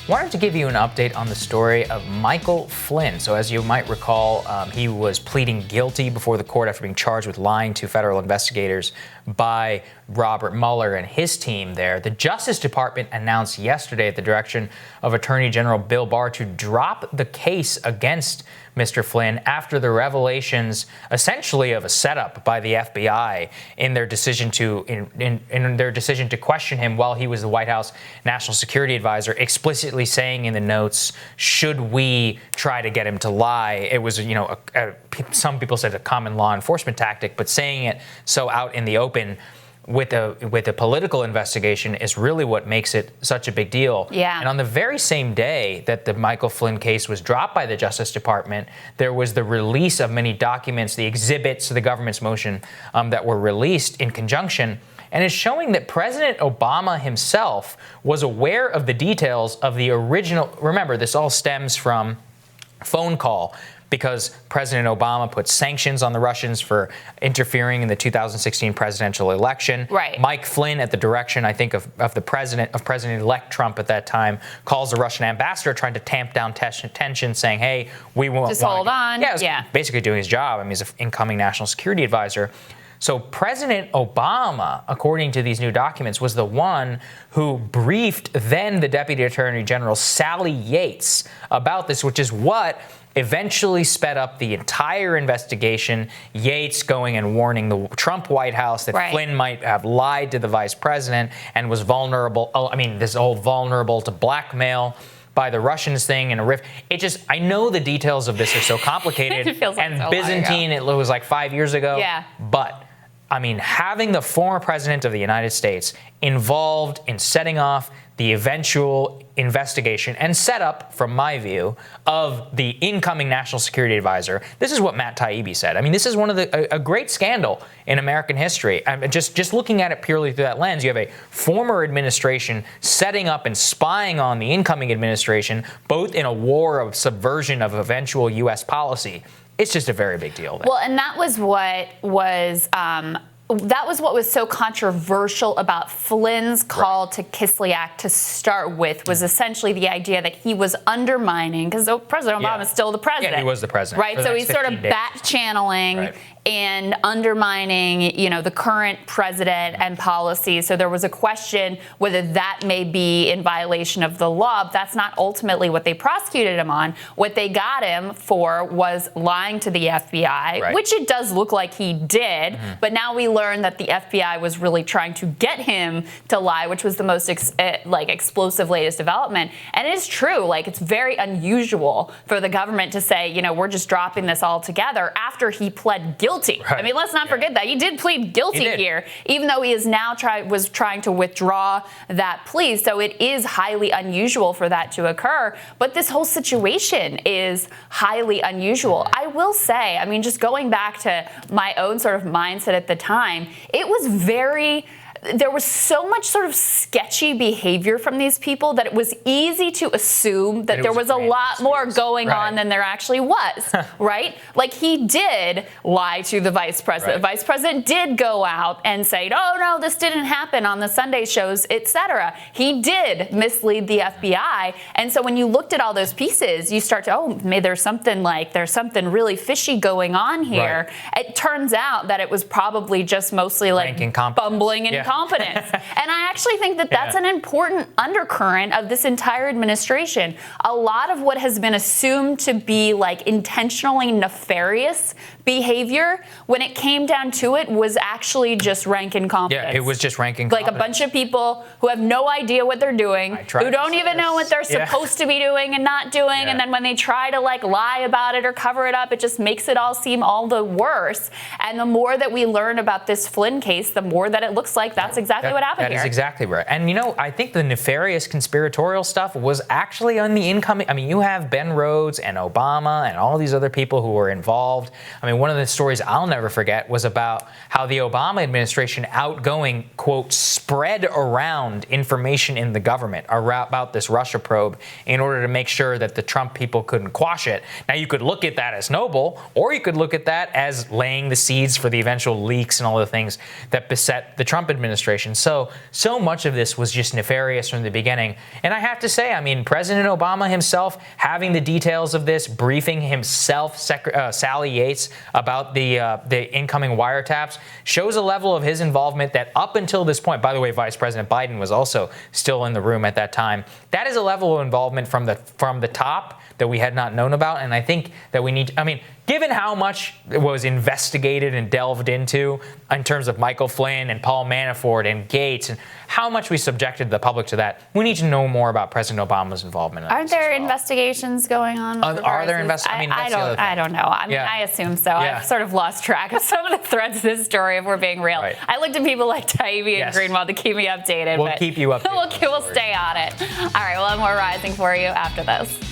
Wanted to give you an update on the story of Michael Flynn. So as you might recall, he was pleading guilty before the court after being charged with lying to federal investigators by Robert Mueller and his team there. The Justice Department announced yesterday at the direction of Attorney General Bill Barr to drop the case against Mr. Flynn after the revelations essentially of a setup by the FBI in their decision to in their decision to question him while he was the White House National Security Advisor, explicitly saying in the notes, should we try to get him to lie? It was, some people said a common law enforcement tactic, but saying it so out in the open with a political investigation is really what makes it such a big deal. Yeah. And on the very same day that the Michael Flynn case was dropped by the Justice Department, there was the release of many documents, the exhibits to the government's motion that were released in conjunction. And it's showing that President Obama himself was aware of the details of the original. Remember, this all stems from a phone call because President Obama put sanctions on the Russians for interfering in the 2016 presidential election. Right. Mike Flynn, at the direction, I think, of President-elect Trump at that time, calls the Russian ambassador trying to tamp down tension, saying, hey, we won't just hold on. Yeah, basically doing his job. I mean, he's an incoming national security advisor. So President Obama, according to these new documents, was the one who briefed then the Deputy Attorney General Sally Yates about this, which is what eventually sped up the entire investigation. Yates going and warning the Trump White House that Flynn might have lied to the vice president and was vulnerable. This whole vulnerable to blackmail by the Russians thing and a rift. I know the details of this are so complicated. It feels like and so Byzantine, it was like 5 years ago. Yeah. But having the former president of the United States involved in setting off the eventual investigation and setup, from my view, of the incoming national security advisor. This is what Matt Taibbi said. This is one of a great scandal in American history. Just looking at it purely through that lens, you have a former administration setting up and spying on the incoming administration, both in a war of subversion of eventual U.S. policy. It's just a very big deal. Well, and that was what was so controversial about Flynn's call to Kislyak to start with, was essentially the idea that he was undermining, because President Obama is still the president. Yeah, he was the president. Right, so he's sort of back channeling and undermining, the current president and policy. So there was a question whether that may be in violation of the law. But that's not ultimately what they prosecuted him on. What they got him for was lying to the FBI, which it does look like he did. Mm-hmm. But now we learn that the FBI was really trying to get him to lie, which was the most explosive latest development. And it is true, it's very unusual for the government to say, we're just dropping this all together after he pled guilty. Right. Let's not forget that. He did plead guilty here, even though he is now was trying to withdraw that plea. So it is highly unusual for that to occur. But this whole situation is highly unusual. I will say, just going back to my own sort of mindset at the time, there was so much sort of sketchy behavior from these people that it was easy to assume that there was a lot more going on than there actually was, right? He did lie to the vice president. The vice president did go out and say, oh, no, this didn't happen on the Sunday shows, etc. He did mislead the FBI. And so when you looked at all those pieces, you start to, maybe there's something really fishy going on here. It turns out that it was probably just mostly bumbling and competence. And I actually think that that's an important undercurrent of this entire administration. A lot of what has been assumed to be intentionally nefarious behavior, when it came down to it, was actually just rank incompetence. Yeah, it was just rank incompetence. A bunch of people who have no idea what they're doing, who don't even know what they're supposed to be doing and not doing, and then when they try to lie about it or cover it up, it just makes it all seem all the worse. And the more that we learn about this Flynn case, the more that it looks like that's exactly what happened here. That is exactly right. And, I think the nefarious conspiratorial stuff was actually on the incoming. You have Ben Rhodes and Obama and all these other people who were involved. One of the stories I'll never forget was about how the Obama administration outgoing, quote, spread around information in the government about this Russia probe in order to make sure that the Trump people couldn't quash it. Now, you could look at that as noble, or you could look at that as laying the seeds for the eventual leaks and all the things that beset the Trump administration. administration. So much of this was just nefarious from the beginning. And I have to say, I mean, President Obama himself having the details of this, briefing himself, Sally Yates, about the incoming wiretaps, shows a level of his involvement that up until this point, by the way, Vice President Biden was also still in the room at that time. That is a level of involvement from the top that we had not known about. And I think that we need to, I mean, given how much was investigated and delved into in terms of Michael Flynn and Paul Manafort and Gates and how much we subjected the public to that, we need to know more about President Obama's involvement. Aren't there investigations going on? Are there investigations? I don't know. I mean, I assume so. I've sort of lost track of some of the threads of this story, if we're being real. Right. I looked at people like Taibbi and Greenwald to keep me updated. We'll keep you updated. We'll stay on it. All right, we'll have more Rising for you after this.